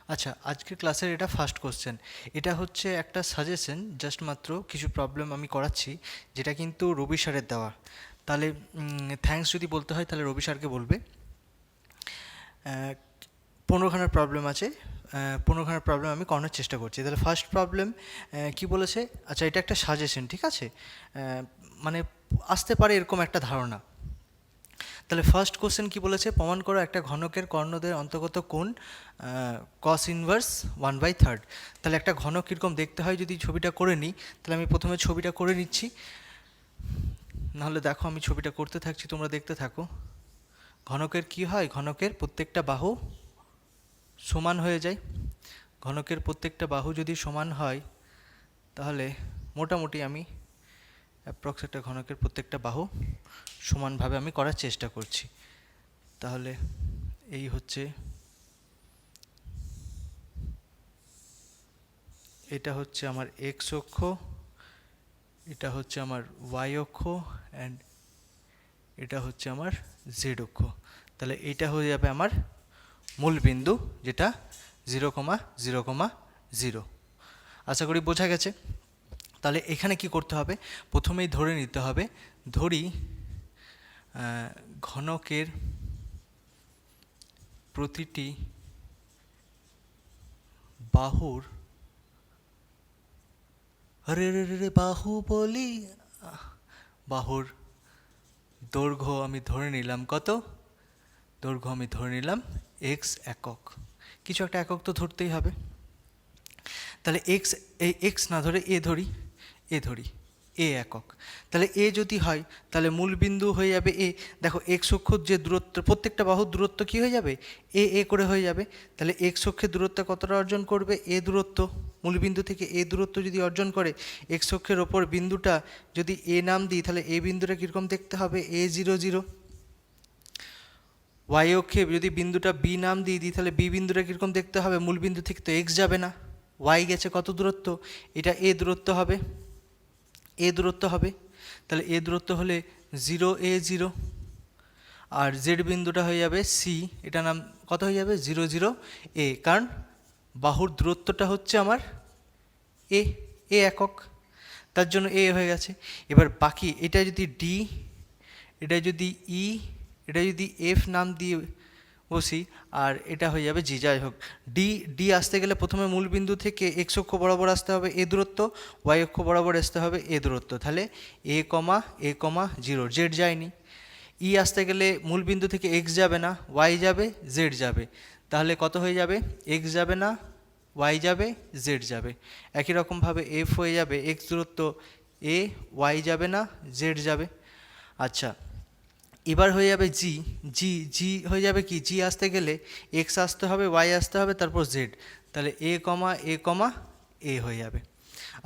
আচ্ছা, আজকের ক্লাসের এটা ফার্স্ট কোশ্চেন। এটা হচ্ছে একটা সাজেশন, জাস্ট মাত্র কিছু প্রবলেম আমি করাচ্ছি, যেটা কিন্তু রবি স্যারের দেওয়া। তাহলে থ্যাঙ্কস যদি বলতে হয় তাহলে রবি স্যারকে বলবে। 15খানার প্রবলেম আছে, 15খানার প্রবলেম আমি করানোর চেষ্টা করছি। তাহলে ফার্স্ট প্রবলেম কি বলেছে? আচ্ছা, এটা একটা সাজেশন, ঠিক আছে? মানে আসতে পারে এরকম একটা ধারণা। তাহলে ফার্স্ট কোশ্চেন কি বলেছে? প্রমাণ করো একটা ঘনকের কর্ণদ্বয়ের অন্তর্গত কোণ কস ইনভার্স 1/3। তাহলে একটা ঘনক কীরকম দেখতে হয় যদি ছবিটা করে নিই, তাহলে আমি প্রথমে ছবিটা করে নিচ্ছি। নাহলে দেখো আমি ছবিটা করতে থাকছি, তোমরা দেখতে থাকো। ঘনকের কি হয়? ঘনকের প্রত্যেকটা বাহু সমান হয়ে যায়। ঘনকের প্রত্যেকটা বাহু যদি সমান হয় তাহলে মোটামুটি আমি অ্যাপ্রক্স একটা ঘনকের প্রত্যেকটা বাহু সমানভাবে আমি করার চেষ্টা করছি। তাহলে এই হচ্ছে, এটা হচ্ছে আমার এক্স অক্ষ, এটা হচ্ছে আমার ওয়াই অক্ষ, অ্যান্ড এটা হচ্ছে আমার জেড অক্ষ। তাহলে এইটা হয়ে যাবে আমার মূল বিন্দু, যেটা 0,0,0। আশা করি বোঝা গেছে। তাহলে এখানে কি করতে হবে? প্রথমেই ধরে নিতে হবে, ধরি ঘনকের প্রতিটি বাহুর, আরে রে রে রে বাহু বলি, বাহুর দৈর্ঘ্য আমি ধরে নিলাম কত? দৈর্ঘ্য আমি ধরে নিলাম এক্স একক। কিছু একটা একক তো ধরতেই হবে। তাহলে এক্স না ধরে এ ধরি, এ একক। তাহলে এ যদি হয় তাহলে মূল বিন্দু হয়ে যাবে এ। দেখো এক্স অক্ষর যে দূরত্ব, প্রত্যেকটা বাহুর দূরত্ব কি হয়ে যাবে? এ করে হয়ে যাবে। তাহলে এক্স অক্ষের দূরত্ব কতটা অর্জন করবে? এ দূরত্ব। মূল বিন্দু থেকে এ দূরত্ব যদি অর্জন করে, এক্স অক্ষের ওপর বিন্দুটা যদি এ নাম দিই, তাহলে এ বিন্দুটা কীরকম দেখতে হবে? A00। ওয়াই অক্ষে যদি বিন্দুটা বি নাম দিই তাহলে বি বিন্দুটা কীরকম দেখতে হবে? মূল বিন্দু থেকে তো এক্স যাবে না, ওয়াই গেছে কত দূরত্ব? এটা এ দূরত্ব হবে, তাহলে এ দূরত্ব হলে 0A0। আর জেড বিন্দুটা হয়ে যাবে সি, এটা নাম কত হয়ে যাবে? 00A, কারণ বাহুর দূরত্বটা হচ্ছে আমার এ একক, তার জন্য এ হয়ে গেছে। এবার বাকি এটা যদি ডি, এটা যদি ই, এটা যদি এফ নাম দিয়ে বসি, আর এটা হয়ে যাবে জি। যাই হোক, ডি আসতে গেলে প্রথমে মূল বিন্দু থেকে এক্স অক্ষ বরাবর আসতে হবে এ দূরত্ব, ওয়াই অক্ষ বরাবর আসতে হবে এ দূরত্ব। তাহলে A,0 জেড যায়নি। ই আসতে গেলে মূল বিন্দু থেকে এক্স যাবে না, ওয়াই যাবে, জেড যাবে। তাহলে কত হয়ে যাবে? এক্স যাবে না, ওয়াই যাবে, জেড যাবে। একই রকমভাবে এফ হয়ে যাবে এক্স দূরত্ব এ, ওয়াই যাবে না, জেড যাবে। আচ্ছা, এবার হয়ে যাবে জি। জি হয়ে যাবে কি? জি আসতে গেলে এক্স আসতে হবে, ওয়াই আসতে হবে, তারপর জেড। তাহলে এ হয়ে যাবে।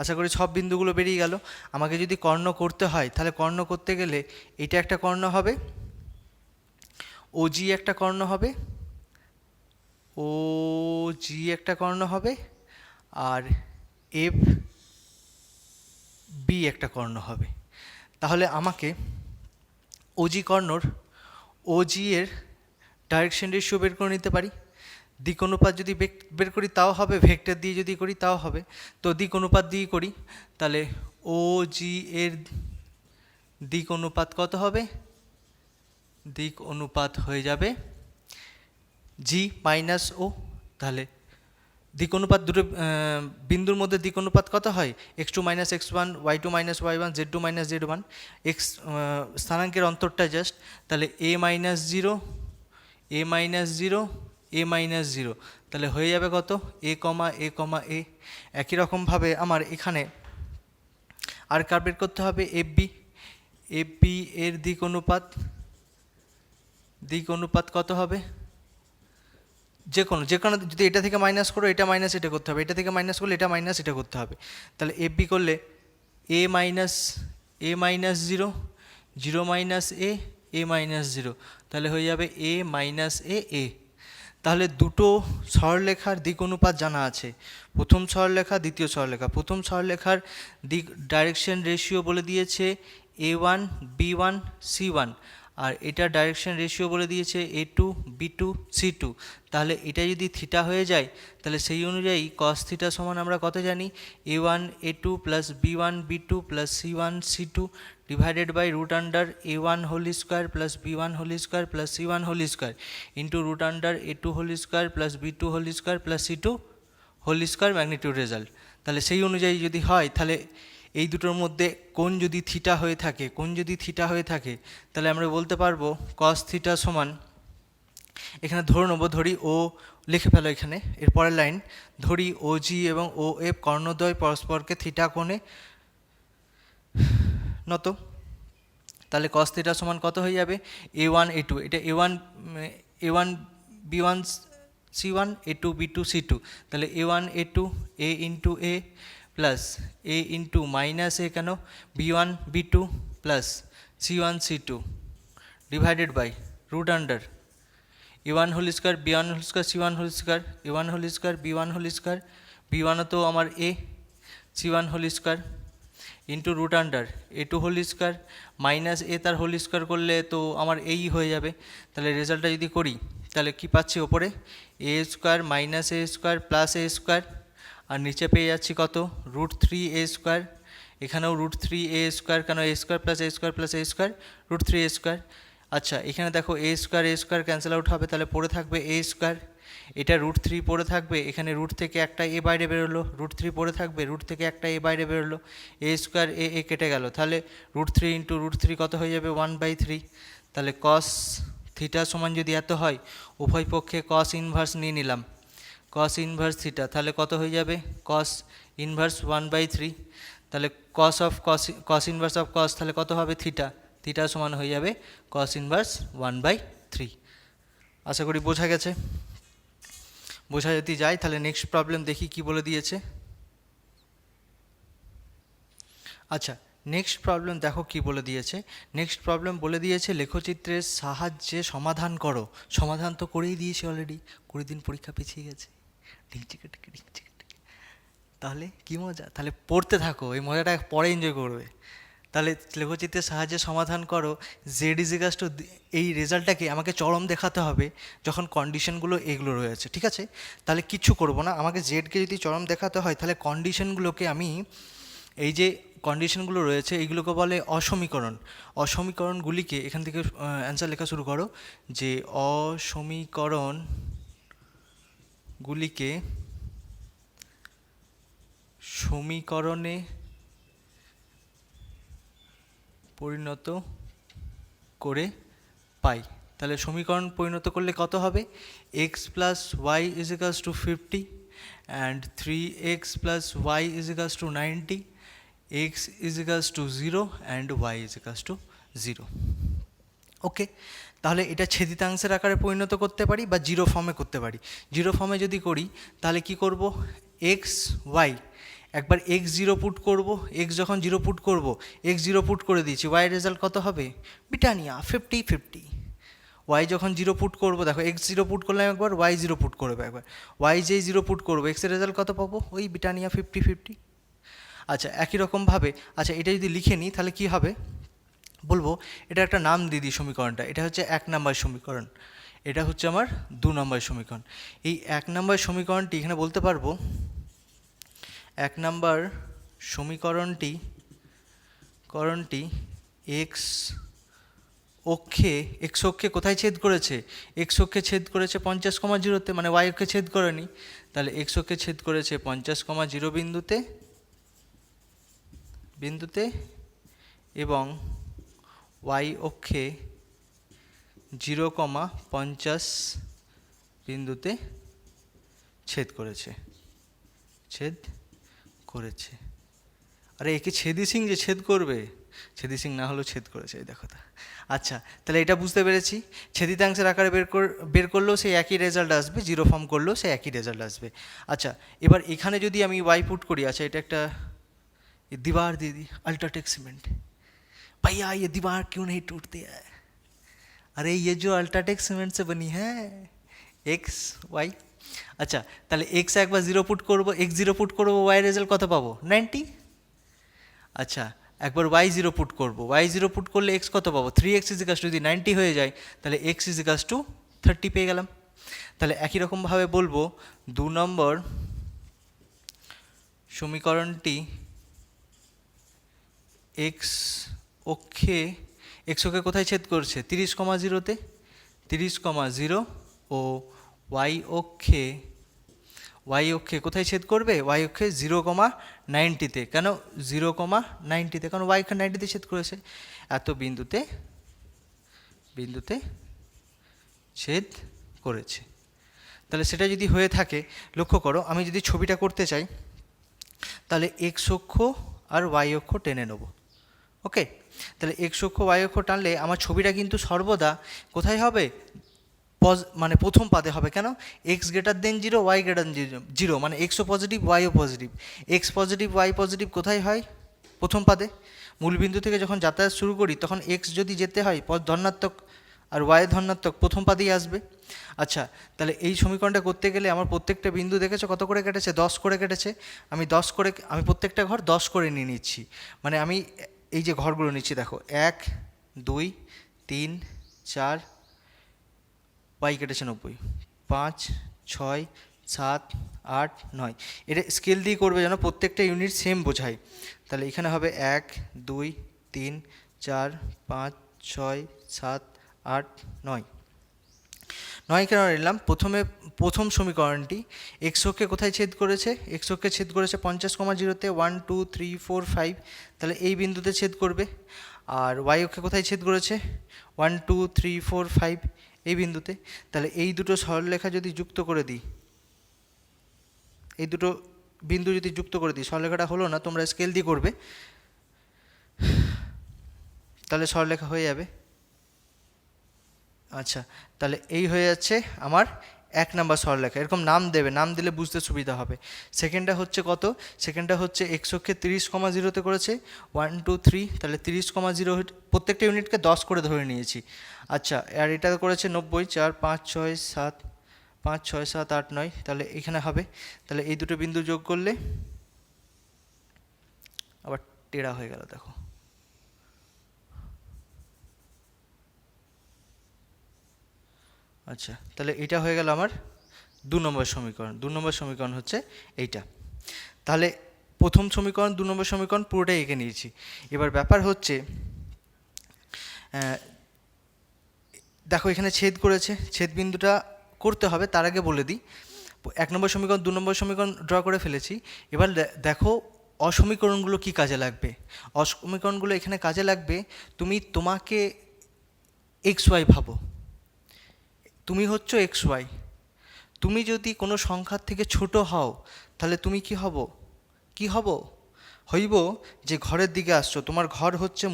আশা করি সব বিন্দুগুলো বেরিয়ে গেল। আমাকে যদি কর্ণ করতে হয়, তাহলে কর্ণ করতে গেলে এটা একটা কর্ণ হবে, ও জি একটা কর্ণ হবে, ও জি একটা কর্ণ হবে, আর এফ বি একটা কর্ণ হবে। তাহলে আমাকে ওজি কর্ণর, ওজি এর ডাইরেকশন রেশিও বের করে নিতে পারি। দিক অনুপাত যদি বের করি তাও হবে, ভেক্টর দিয়ে যদি করি তাও হবে। তো দিক অনুপাত দিয়ে করি, তাহলে ও জি এর দিক অনুপাত কত হবে? দিক অনুপাত হয়ে যাবে জি মাইনাস ও। তাহলে দিক অনুপাত দুটো বিন্দুর মধ্যে দিক অনুপাত কত হয়? x2 minus x1, y2 minus y1, z2 minus z1। X স্থানাঙ্কের অন্তরটা জাস্ট। তাহলে a minus 0, a minus 0, a minus 0। তাহলে হয়ে যাবে কত? এ। একই রকমভাবে আমার এখানে আর কার বের করতে হবে? এফ বি এর দিক অনুপাত কত হবে? যে কোনো যদি এটা থেকে মাইনাস করো, এটা মাইনাস এটা করতে হবে, এটা থেকে মাইনাস করলে এটা মাইনাস এটা করতে হবে। তাহলে এফ বি করলে এ মাইনাস 0, 0 মাইনাস এ মাইনাস 0। তাহলে হয়ে যাবে এ মাইনাস এ। তাহলে দুটো সরলরেখার দিক অনুপাত জানা আছে, প্রথম সরলরেখা, দ্বিতীয় সরলরেখা। প্রথম সরলরেখার দিক ডাইরেকশন রেশিও বলে দিয়েছে A1, B1, C1। আর এটা ডাইরেকশন রেশিও বলে দিয়েছে A2 B2 C2, তাহলে এটা যদি থিটা হয়ে যায় তাহলে সেই অনুযায়ী cos থিটা সমান আমরা কত জানি, A1 A2 plus B1 B2 plus C1 C2 divided by root under A1 whole square plus B1 whole square plus C1 whole square into root under A2 whole square plus B2 whole square plus C2 whole square magnitude result. তাহলে সেই অনুযায়ী যদি হয় তাহলে এই দুটোর মধ্যে কোণ যদি থিটা হয়ে থাকে তাহলে আমরা বলতে পারবো cos থিটা সমান, এখানে ধরি ও লিখে ফেলো এখানে এর পরের লাইন, ধরি OG এবং OF কর্ণদ্বয় পরস্পরকে থিটা কোণে নত, তাহলে cos থিটা সমান কত হয়ে যাবে, A1 A2, এটা A1 B1 C1 A2 B2 C2, তাহলে A1 A2 A into A plus A into minus A কেন B1 B2 plus C1 C2 divided by root under A1 whole square B1 whole square C1 whole square A1 whole square B1 whole square B1 তো আমার A C1 whole square into root under A2 whole square minus A তার whole square করলে তো আমার এই হয়ে যাবে। তাহলে রেজাল্টটা যদি করি তাহলে কি পাচ্ছি, ওপরে A square minus A square plus A square, আর নিচে পেয়ে যাচ্ছি কত, √3A স্কোয়ার, এখানেও √3A স্কোয়ার, কেন A square plus A square plus A square √3A square. আচ্ছা এখানে দেখো A স্কোয়ার ক্যান্সেল আউট হবে, তাহলে পড়ে থাকবে A স্কোয়ার, এটা √3 পড়ে থাকবে, এখানে রুট থেকে একটা A বাইরে বেরোলো, √3 পড়ে থাকবে, রুট থেকে একটা A বাইরে বেরোলো, A স্কোয়ার A কেটে গেল, তাহলে √3 ইন্টু √3 কত হয়ে যাবে 1/3। তাহলে cos থিটা সমান যদি এত হয়, উভয় পক্ষে cos ইনভার্স নিয়ে নিলাম, cos ইনভার্স থিটা, তাহলে কত হয়ে যাবে cos ইনভার্স 1/3, তাহলে cos ইনভার্স অফ cos তাহলে কত হবে থিটা সমান হয়ে যাবে cos ইনভার্স 1/3। আশা করি বোঝা গেছে। বোঝা যদি যায় তাহলে নেক্সট প্রবলেম দেখি কি বলে দিয়েছে। আচ্ছা নেক্সট প্রবলেম দেখো কি বলে দিয়েছে। নেক্সট প্রবলেম বলে দিয়েছে লেখচিত্রের সাহায্যে সমাধান করো। সমাধান তো করেই দিয়েছে অলরেডি, 20 দিন পরীক্ষা পিছিয়ে গেছে। তাহলে কি মজা, তাহলে পড়তে থাকো, এই মজাটা পরে এনজয় করবে। তাহলে লেখচিত্রের সাহায্যে সমাধান করো, জেড ইজিকাস টু, এই রেজাল্টটাকে আমাকে চরম দেখাতে হবে যখন কন্ডিশনগুলো এগুলো রয়েছে, ঠিক আছে। তাহলে কিচ্ছু করবো না, আমাকে জেডকে যদি চরম দেখাতে হয় তাহলে কন্ডিশনগুলোকে আমি, এই যে কন্ডিশনগুলো রয়েছে এইগুলোকে বলে অসমীকরণ। অসমীকরণগুলিকে এখান থেকে অ্যান্সার লেখা শুরু করো, যে অসমীকরণগুলিকে সমীকরণে পরিণত করে পাই। তাহলে সমীকরণ পরিণত করলে কত হবে, x plus y is equals to 50 and 3x plus y is equals to 90, x is equals to 0 and y is equals to 0। Okay, তাহলে এটা ছেদিতাংশের আকারে পরিণত করতে পারি বা জিরো ফর্মে করতে পারি। জিরো ফর্মে যদি করি তাহলে কি করব, এক্স ওয়াই, একবার x0 পুট করব, x যখন 0 পুট করব, x0 পুট করে দিয়েছি, y রেজাল্ট কত হবে ব্রিটানিয়া 50-50। y যখন 0 পুট করব, দেখো x0 পুট করলাম একবার, y0 পুট করবো একবার, y যেই 0 পুট করবো x এর রেজাল্ট কত পাবো, ওই ব্রিটানিয়া 50-50। আচ্ছা একই রকমভাবে, আচ্ছা এটা যদি লিখে নিই তাহলে কি হবে বলবো, এটা একটা নাম দিয়ে দিই সমীকরণটা, এটা হচ্ছে 1 নম্বর সমীকরণ, এটা হচ্ছে আমার 2 নম্বর সমীকরণ। এই 1 নম্বর সমীকরণটি এখানে বলতে পারবো, 1 নম্বর সমীকরণটি এক্স অক্ষে কোথায় ছেদ করেছে, এক্স অক্ষে ছেদ করেছে 50,0-তে, মানে ওয়াই অক্ষে ছেদ করেনি, তাহলে এক্স অক্ষে ছেদ করেছে 50,0 বিন্দুতে এবং ওয়াই অক্ষে 0,50 বিন্দুতে ছেদ করেছে। আরে একে ছেদি সিং যে ছেদ করবে, ছেদি সিং না হলেও ছেদ করেছে, এই দেখো তা। আচ্ছা তাহলে এটা বুঝতে পেরেছি, ছেদিতাংশের আকারে বের করলেও সেই একই রেজাল্ট আসবে, জিরো ফর্ম করলেও সেই একই রেজাল্ট আসবে। আচ্ছা এবার এখানে যদি আমি ওয়াই পুট করি, আচ্ছা এটা একটা दीवार दे दी अल्ट्राटेक सीमेंट, भैया ये दीवार क्यों नहीं टूटती है, अरे ये जो अल्ट्राटेक सीमेंट से बनी है एक्स वाई। আচ্ছা তাহলে এক্স একবার 0 পুট করবো, x0 পুট করবো, ওয়াই রেজাল্ট কত পাবো 90। আচ্ছা একবার y0 পুট করব, y0 পুট করলে x কত পাবো, 3x যদি 90 হয়ে যায় তাহলে x 30 পেয়ে গেলাম। তাহলে একই রকমভাবে বলবো 2 নম্বর সমীকরণটি x অক্ষে কোথায় ছেদ করছে, 30,0-তে, 30,0 ও y অক্ষে কোথায় ছেদ করবে, y অক্ষে 0,90-তে। কেন 0,90-তে? কারণ y এখানে 90-তে ছেদ করেছে, এত বিন্দুতে ছেদ করেছে। তাহলে সেটা যদি হয়ে থাকে, লক্ষ্য করো আমি যদি ছবিটা করতে চাই তাহলে x অক্ষ আর y অক্ষ টেনে নেব। ওকে, তাহলে x অক্ষ y অক্ষ টানলে আমার ছবিটা কিন্তু সর্বদা কোথায় হবে, মানে প্রথম পাদে হবে। কেন, x > 0 y > 0, মানে x ও পজিটিভ y ও positive, x positive y positive কোথায় হয়, প্রথম পাদে। মূলবিন্দু থেকে যখন যাতায়াত শুরু করি তখন x যদি যেতে হয় ধনাত্মক আর y ধনাত্মক, প্রথম পাদেই আসবে। আচ্ছা, তাহলে এই সমীকরণটা করতে গেলে আমার প্রত্যেকটা বিন্দু দেখেছো কত করে কেটেছে, 10 করে কেটেছে। আমি প্রত্যেকটা ঘর 10 করে নিয়ে নিচ্ছি, মানে আমি এই যে ঘরগুলো নিচ্ছি দেখো, 1 2 3 4, y কেটেছে 90, 5 6 7 8 9। এটা স্কেল দিয়ে করবে যেন প্রত্যেকটা ইউনিট সেম বোঝায়। তাহলে এখানে হবে 1 2 3 4 5 6 7 8 9। 9 কেন নিলাম, প্রথম সমীকরণটি x অক্ষে কোথায় ছেদ করেছে, x অক্ষে ছেদ করেছে 50,0-তে, 1 2 3 4 5, তাহলে এই বিন্দুতে ছেদ করবে। আর y অক্ষে কোথায় ছেদ করেছে, 1 2 3 4 5, এই বিন্দুতে। তাহলে এই দুটো সরলরেখা যদি যুক্ত করে দিই, এই দুটো বিন্দু যদি যুক্ত করে দিই, সরলরেখাটা হলো না, তোমরা স্কেল দিয়ে করবে, তাহলে সরলরেখা হয়ে যাবে। আচ্ছা, তাহলে এই হয়ে যাচ্ছে আমার 1 নম্বর সরলরেখা। এরকম নাম দেবে, নাম দিলে বুঝতে সুবিধা হবে। সেকেন্ডটা হচ্ছে কত, সেকেন্ডটা হচ্ছে x অক্ষে 30,0-তে করেছে 1 2 3, তাহলে 30,0, প্রত্যেকটা ইউনিটকে 10 করে ধরে নিয়েছি। আচ্ছা, আর এটা করেছে 90, 4 5 6 7 5 6 7 8 9, তাহলে এখানে হবে। তাহলে এই দুটো বিন্দু যোগ করলে আবার টেরা হয়ে গেল দেখো। আচ্ছা, তাহলে এটা হয়ে গেল আমার 2 নম্বর সমীকরণ। 2 নম্বর সমীকরণ হচ্ছে এইটা। তাহলে প্রথম সমীকরণ, 2 নম্বর সমীকরণ পুরোটাই এঁকে নিয়েছি। এবার ব্যাপার হচ্ছে দেখো এখানে ছেদ করেছে, ছেদ বিন্দুটা করতে হবে, তার আগে বলে দিই 1 নম্বর সমীকরণ 2 নম্বর সমীকরণ ড্র করে ফেলেছি। এবার দেখো অসমীকরণগুলো কি কাজে লাগবে। অসমীকরণগুলো এখানে কাজে লাগবে, তোমাকে XY ভাবো, তুমি হচ্ছ XY। তুমি যদি কোনো সংখ্যার থেকে ছোট হও তাহলে তুমি কি হব, হইব যে ঘরের দিকে আসছো, তোমার ঘর হচ্ছে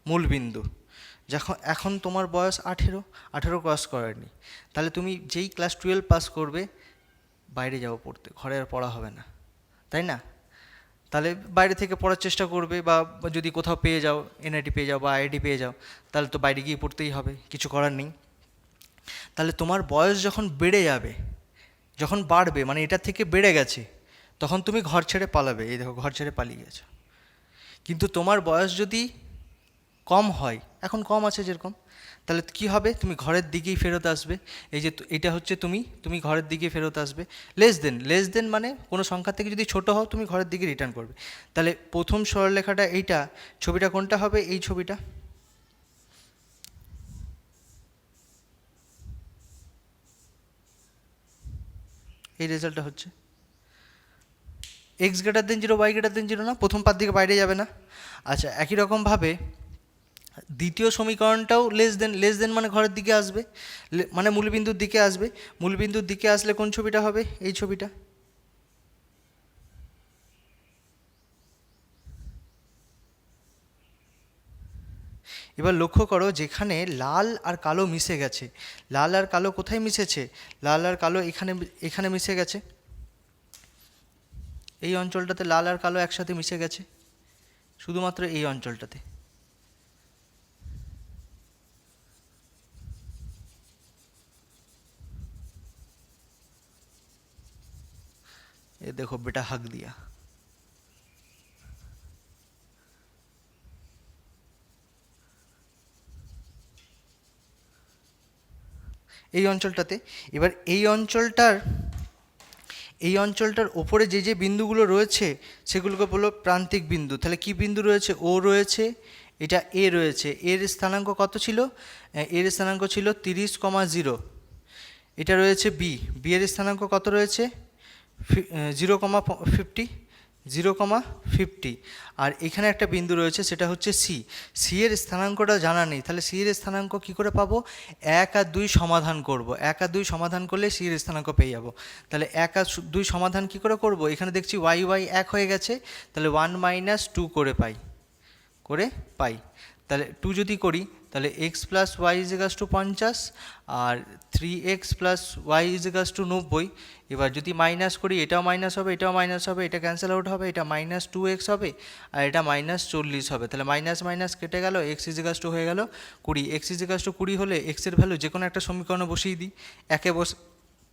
মূলবিন্দু, এখন তোমার বয়স 18 ক্রস করেনি, তাহলে তুমি যেই ক্লাস 12 পাস করবে বাইরে যাবো পড়তে, ঘরে আর পড়া হবে না, তাই না? তাহলে বাইরে থেকে পড়ার চেষ্টা করবে, বা যদি কোথাও পেয়ে যাও, NIT পেয়ে যাও বা IIT পেয়ে যাও, তাহলে তো বাইরে গিয়ে পড়তেই হবে, কিছু করার নেই। তাহলে তোমার বয়স যখন বেড়ে যাবে, যখন বাড়বে, মানে এটা থেকে বেড়ে গেছে, তখন তুমি ঘর ছেড়ে পালাবে। এই দেখো ঘর ছেড়ে পালিয়ে গেছো। কিন্তু তোমার বয়স যদি কম হয়, এখন কম আছে যেরকম, তাহলে কি হবে, তুমি ঘরের দিকেই ফেরত আসবে। এই যে এটা হচ্ছে তুমি ঘরের দিকে ফেরত আসবে। লেস দেন মানে কোনো সংখ্যা থেকে যদি ছোট হও তুমি ঘরের দিকে রিটার্ন করবে। তাহলে প্রথম সরলরেখাটা এইটা, ছবিটা কোনটা হবে, এই ছবিটা। এই রেজাল্টটা হচ্ছে x > 0 y > 0 না, প্রথম পাত দিকে বাইরে যাবে না। আচ্ছা, একই রকমভাবে দ্বিতীয় সমীকরণটাও লেস দেন মানে ঘরের দিকে আসবে, মানে মূলবিন্দুর দিকে আসবে। মূলবিন্দুর দিকে আসলে কোন ছবিটা হবে, এই ছবিটা। এবার লক্ষ্য করো, যেখানে লাল আর কালো মিশে গেছে, লাল আর কালো কোথায় মিশেছে, লাল আর কালো এখানে মিশে গেছে, এই অঞ্চলটাতে লাল আর কালো একসাথে মিশে গেছে, শুধুমাত্র এই অঞ্চলটাতে। এ দেখো বেটা হাক দিয়া, এই অঞ্চলটাতে। এবার এই অঞ্চলটার ওপরে যে বিন্দুগুলো রয়েছে সেগুলোকে বললো প্রান্তিক বিন্দু। তাহলে কি বিন্দু রয়েছে? ও রয়েছে, এটা এ রয়েছে। এর স্থানাঙ্ক কত ছিল? এর স্থানাঙ্ক ছিল 30,0। এটা রয়েছে বি, বি এর স্থানাঙ্ক কত রয়েছে? 0,50, 0,50। আর এখানে একটা বিন্দু রয়েছে সেটা হচ্ছে সি। সি এর স্থানাঙ্কটা জানা নেই, তাহলে সি এর স্থানাঙ্ক কী করে পাবো? 1 আর 2 সমাধান করব। 1 আর 2 সমাধান করলে সি এর স্থানাঙ্ক পেয়ে যাব। তাহলে 1 আর 2 সমাধান কী করে করব? এখানে দেখছি ওয়াই ওয়াই 1 হয়ে গেছে, তাহলে 1 - 2 করে পাই। তাহলে 2 যদি করি তাহলে এক্স প্লাস ওয়াই ইজিকাস টু 50 আর 3x প্লাস ওয়াই ইজিকাস টু 90। এবার যদি মাইনাস করি, এটাও মাইনাস হবে, এটাও মাইনাস হবে, এটা ক্যান্সেল আউট হবে, এটা -2x হবে আর এটা -40 হবে। তাহলে মাইনাস মাইনাস কেটে গেল, এক্স ইজিকাস টু হয়ে গেল 20। এক্স ইজিকাস টু 20 হলে এক্সের ভ্যালু যে কোনো একটা সমীকরণে বসিয়ে দিই,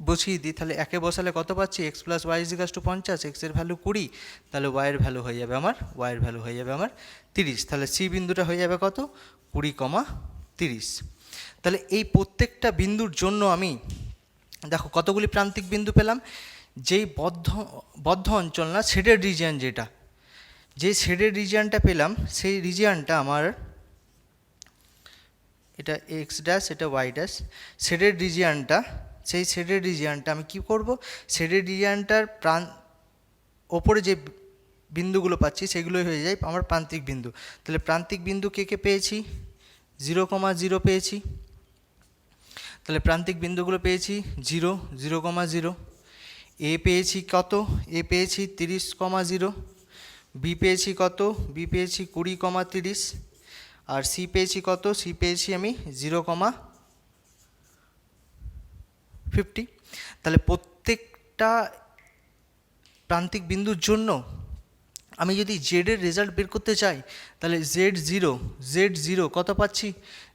বসিয়ে দিই। তাহলে একে বসালে কত পাচ্ছি? এক্স প্লাস ওয়াই ইজিকাস টু 50, এক্সের ভ্যালু 20, তাহলে ওয়াইয়ের ভ্যালু হয়ে যাবে আমার 30। তাহলে সি বিন্দুটা হয়ে যাবে কত? 20,30। তাহলে এই প্রত্যেকটা বিন্দুর জন্য আমি দেখো কতগুলি প্রান্তিক বিন্দু পেলাম। যেই বদ্ধ অঞ্চল না, শেডেড রিজিয়ন, যে শেডেড রিজিয়নটা পেলাম সেই রিজিয়নটা আমার, এটা এক্স ড্যাশ, এটা ওয়াই ড্যাশ, শেডেড রিজিয়নটা, সেই শেডেড রিজিয়নটা আমি কি করব? শেডেড রিজিয়নটার ওপরে যে বিন্দুগুলো পাচ্ছি সেগুলোই হয়ে যায় আমার প্রান্তিক বিন্দু। তাহলে প্রান্তিক বিন্দু কে পেয়েছি? 0,0 পেয়েছি। তাহলে প্রান্তিক বিন্দুগুলো পেয়েছি 0, 0,0। এ পেয়েছি কত? এ পেয়েছি 30,0। বি পেয়েছি কত? বি পেয়েছি 20,30। আর সি পেয়েছি কত? সি পেয়েছি আমি 0,50। তাহলে প্রত্যেকটা প্রান্তিক বিন্দুর জন্য আমি যদি জেডের রেজাল্ট বের করতে চাই তাহলে Z0 কত পাচ্ছি?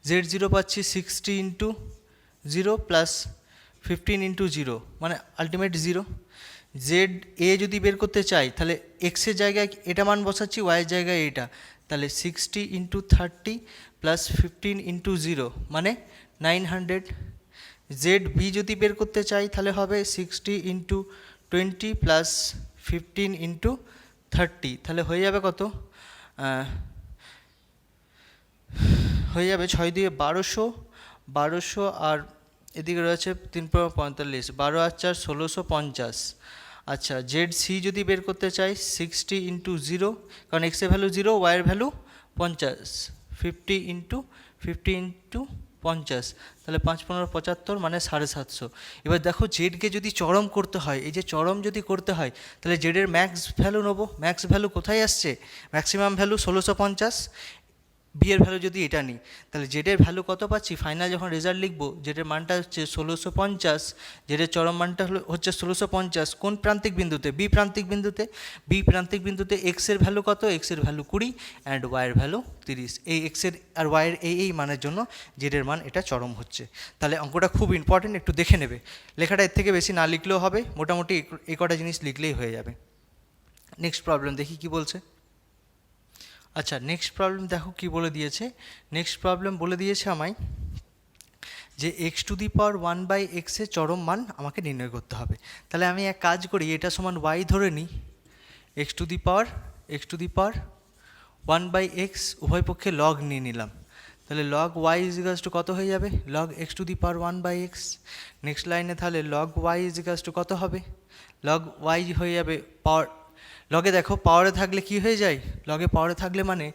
Z0 পাচ্ছি 60 × 0 প্লাস 15 × 0 মানে আলটিমেট 0। জেড এ যদি বের করতে চাই তাহলে এক্সের জায়গায় এটা মান বসাচ্ছি, ওয়াইয়ের জায়গায় এটা, তাহলে 60 × 30 প্লাস 15 × 0 মানে 900। জেড বি যদি বের করতে চাই তাহলে হবে 60 × 20 প্লাস 15 × 30, তাহলে হয়ে যাবে কত? হয়ে যাবে 6 দিয়ে 1200 আর এদিকে রয়েছে 3×45, 12 আর 4 1650। আচ্ছা, জেড সি যদি বের করতে চাই 60 × 0, কারণ এক্সের ভ্যালু 0, ওয়াইয়ের ভ্যালু 50, 50 × 50, তাহলে 5 × 15 75 মানে 750। এবার দেখো জেডকে যদি চরম করতে হয়, এই যে চরম যদি করতে হয় তাহলে জেডের ম্যাক্স ভ্যালু নেবো। ম্যাক্স ভ্যালু কোথায় আসছে? Maximum value 1650। বি এর ভ্যালু যদি এটা নিই তাহলে জেডের ভ্যালু কত পাচ্ছি? ফাইনাল যখন রেজাল্ট লিখবো জেডের মানটা হচ্ছে 1650, জেডের চরম মানটা হচ্ছে 1650। কোন প্রান্তিক বিন্দুতে? বি প্রান্তিক বিন্দুতে এক্সের ভ্যালু কত? এক্সের ভ্যালু 20 অ্যান্ড ওয়াইয়ের ভ্যালু 30। এই এক্সের আর ওয়াইয়ের এই মানের জন্য জেডের মান এটা চরম হচ্ছে। তাহলে অঙ্কটা খুব ইম্পর্টেন্ট, একটু দেখে নেবে। লেখাটা এর থেকে বেশি না লিখলেও হবে, মোটামুটি এই কটা জিনিস লিখলেই হয়ে যাবে। নেক্সট প্রবলেম দেখি কি বলছে। আচ্ছা, নেক্সট প্রবলেম দেখো কি বলে দিয়েছে। নেক্সট প্রবলেম বলে দিয়েছে আমায় যে x⁴1/x এর চরম মান আমাকে নির্ণয় করতে হবে। তাহলে আমি এক কাজ করি, এটা সমান y ধরে নিই, x⁴1/x উভয় পক্ষে লগ নিয়ে নিলাম। তাহলে log y = কত হয়ে যাবে? log x⁴1/x। নেক্সট লাইনে তাহলে log y = কত হবে? log y হয়ে যাবে পাওয়ার। লগে দেখো পাওয়ারে থাকলে কি হয়ে যায়? লগে পাওয়ারে থাকলে মানে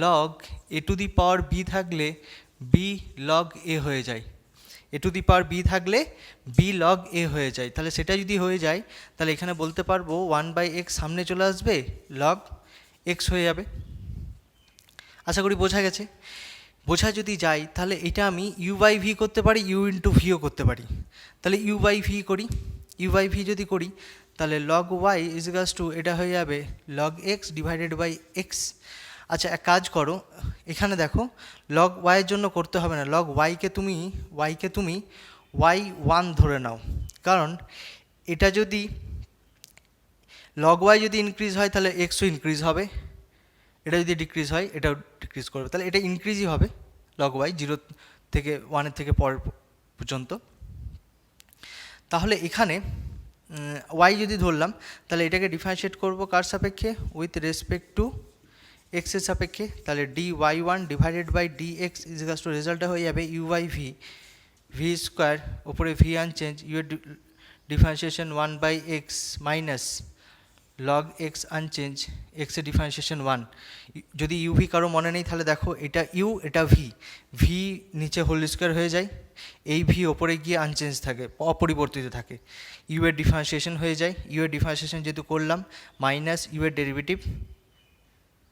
log a⁴b থাকলে b log a হয়ে যায়। a⁴b থাকলে b log a হয়ে যায়। তাহলে সেটা যদি হয়ে যায় তাহলে এখানে বলতে পারবো 1/x সামনে চলে আসবে, log x হয়ে যাবে। আশা করি বোঝা গেছে। বোঝা যদি যায় তাহলে এটা আমি u/v করতে পারি, u×vও করতে পারি। তাহলে u/v করি, u/v যদি করি তাহলে log y = এটা হয়ে যাবে log x / x। আচ্ছা, এক কাজ করো, এখানে দেখো log y এর জন্য করতে হবে না, log y-কে তুমি y1 ধরে নাও, কারণ এটা যদি log y যদি ইনক্রিজ হয় তাহলে xও ইনক্রিজ হবে, এটা যদি ডিক্রিজ হয় এটাও ডিক্রিজ করবে, তাহলে এটা ইনক্রিজই হবে log y 0 থেকে 1 থেকে পরের পর্যন্ত। তাহলে এখানে ওয়াই যদি ধরলাম তাহলে এটাকে ডিফারেন্সিয়েট করব কার সাপেক্ষে, উইথ রেসপেক্ট টু এক্সের সাপেক্ষে। তাহলে d y one divided by d x equals to রেজাল্টটা হয়ে যাবে u by v, v square ওপরে ভি আনচেঞ্জ, ইউ এর differentiation 1/x minus log x unchange, এক্সের ডিফারেন্সিয়েশন 1। যদি ইউ ভি কারো মনে নেই তাহলে দেখো এটা ইউ এটা ভি, ভি নিচে হোল স্কোয়ার হয়ে যায়, এই ভি ওপরে গিয়ে আনচেঞ্জ থাকে, অপরিবর্তিত থাকে। ইউ এর ডিফারেন্সিয়েশন হয়ে যায়, ইউ এর ডিফারেন্সিয়েশন যেহেতু করলাম মাইনাস ইউ এর ডেরিভেটিভ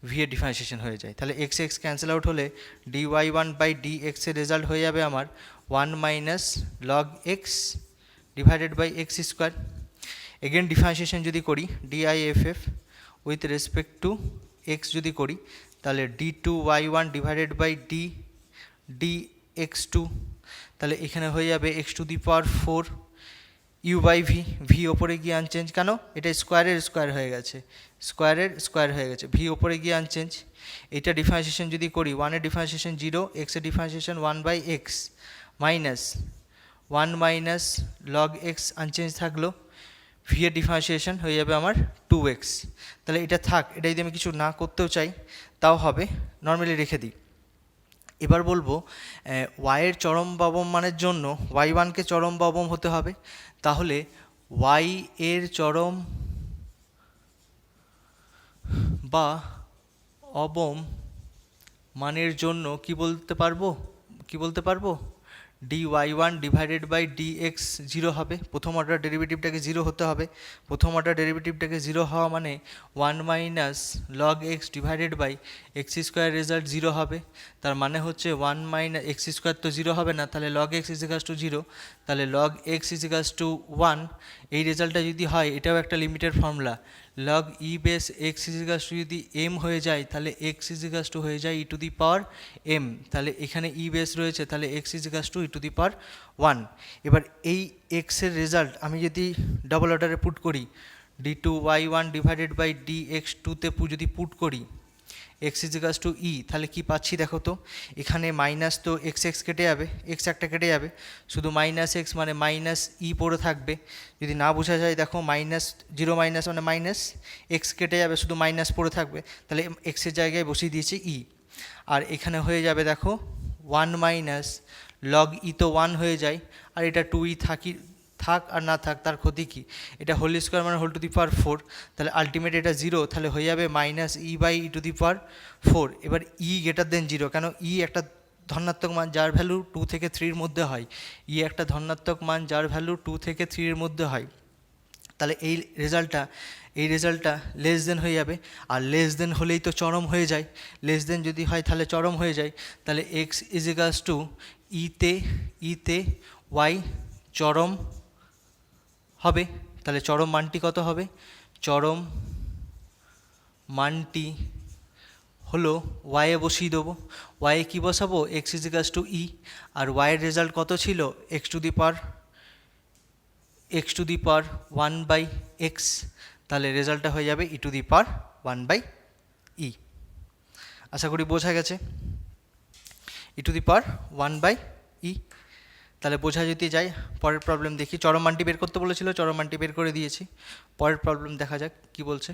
ভি এর ডিফারেন্সিয়েশন হয়ে যায়। তাহলে এক্স এক্স ক্যান্সেল আউট হলে d y one by d এক্সের রেজাল্ট হয়ে যাবে আমার 1 minus log x divided by x square. Again differentiation যদি করি D I F F with respect to x যদি করি তাহলে d two y one divided by d x two, তাহলে এখানে হয়ে যাবে x to the power 4 u by v, V ওপরে গিয়ে আনচেঞ্জ, কেন এটা স্কোয়ারের স্কোয়ার হয়ে গেছে, স্কোয়ারের স্কোয়ার হয়ে গেছে, ভি ওপরে গিয়ে আনচেঞ্জ। এটা ডিফারেন্সিয়েশন যদি করি 1 এর ডিফারেন্সিয়েশন 0, এক্সের differentiation 1/x minus 1 minus log x unchange থাকলো, ভি এর ডিফারেন্সিয়েশন হয়ে যাবে আমার 2x। তাহলে এটা থাক, এটা যদি আমি কিছু না করতেও চাই তাও হবে, নর্মালি রেখে দিই। এবার বলবো ওয়াইয়ের চরম বাবম মানের জন্য ওয়াই ওয়ানকে চরম বাবম হতে হবে, তাহলে ওয়াই এর চরম বা অবম মানের জন্য কি বলতে পারবো d y one divided by d x 0 হবে, প্রথম অর্ডার ডেরিভেটিভটাকে 0 হতে হবে। প্রথম অর্ডার ডেরিভেটিভটাকে 0 হওয়া মানে 1 minus log x divided by x square result 0 হবে। তার মানে হচ্ছে 1 মাইনাস এক্স স্কোয়ার তো 0 হবে না, তাহলে লগ এক্স ইজিকালস টু 0, তাহলে লগ এক্স ইজিকালস টু 1। এই রেজাল্টটা যদি হয় এটাও একটা লিমিটের ফর্মুলা, লগ ই বেস এক্স ইজিকালস টু যদি এম হয়ে যায় তাহলে এক্স ইজিকালস টু হয়ে যায় ই টু দি পাওয়ার এম, তাহলে এখানে ই বেস রয়েছে তাহলে x equals to e to the power 1। এবার এই এক্সের রেজাল্ট আমি যদি ডাবল অর্ডারে পুট করি d two y one divided by d x টুতে যদি পুট করি এক্স ইজিকালস টু ই, তাহলে কি পাচ্ছি দেখো তো, এখানে মাইনাস তো এক্স এক্স কেটে যাবে, এক্স একটা কেটে যাবে, শুধু মাইনাস এক্স মানে মাইনাস ই পড়ে থাকবে। যদি না বোঝা যায় দেখো মাইনাস 0 মাইনাস মানে মাইনাস, এক্স কেটে যাবে শুধু মাইনাস পড়ে থাকবে, তাহলে এক্সের জায়গায় বসিয়ে দিয়েছি ই। আর এখানে হয়ে যাবে দেখো 1 মাইনাস লগ ই তো 1 হয়ে যায়, আর এটা 2ই থাক আর না থাক তার ক্ষতি কি, এটা হোল স্কোয়ার মানে হোল টু দি পাওয়ার 4, তাহলে আলটিমেট এটা 0, তাহলে হয়ে যাবে minus e by e to the power 4। এবার ই গ্রেটার দেন 0, কেন ই একটা ধনাত্মক মান যার ভ্যালু 2 থেকে 3-এর মধ্যে হয়, ই একটা ধনাত্মক মান যার ভ্যালু 2 থেকে 3-এর মধ্যে হয়। তাহলে এই রেজাল্টটা লেস দেন হয়ে যাবে, আর লেস দেন হলেই তো চরম হয়ে যায়, লেস দেন যদি হয় তাহলে চরম হয়ে যায়, তাহলে এক্স ইজিকালস টু ইতে ওয়াই চরম হবে। তাহলে চরম মানটি কত হবে, চরম মানটি হলো ওয়াইয়ে বসিয়ে দেবো, ওয়াইয়ে কী বসাবো এক্স ইজিকালস টু ই, আর ওয়াইয়ের রেজাল্ট কত ছিল x to the power 1/x, তাহলে রেজাল্টটা হয়ে যাবে ই টু দি পাওয়ার 1/e। আশা করি বোঝা গেছে, ই টু দি পাওয়ার 1/e। তাহলে বোঝা যদি যায়, পরের প্রবলেম দেখি। চরম মানটি বের করতে বলেছিল, চরম মানটি বের করে দিয়েছি, পরের প্রবলেম দেখা যাক কি বলছে।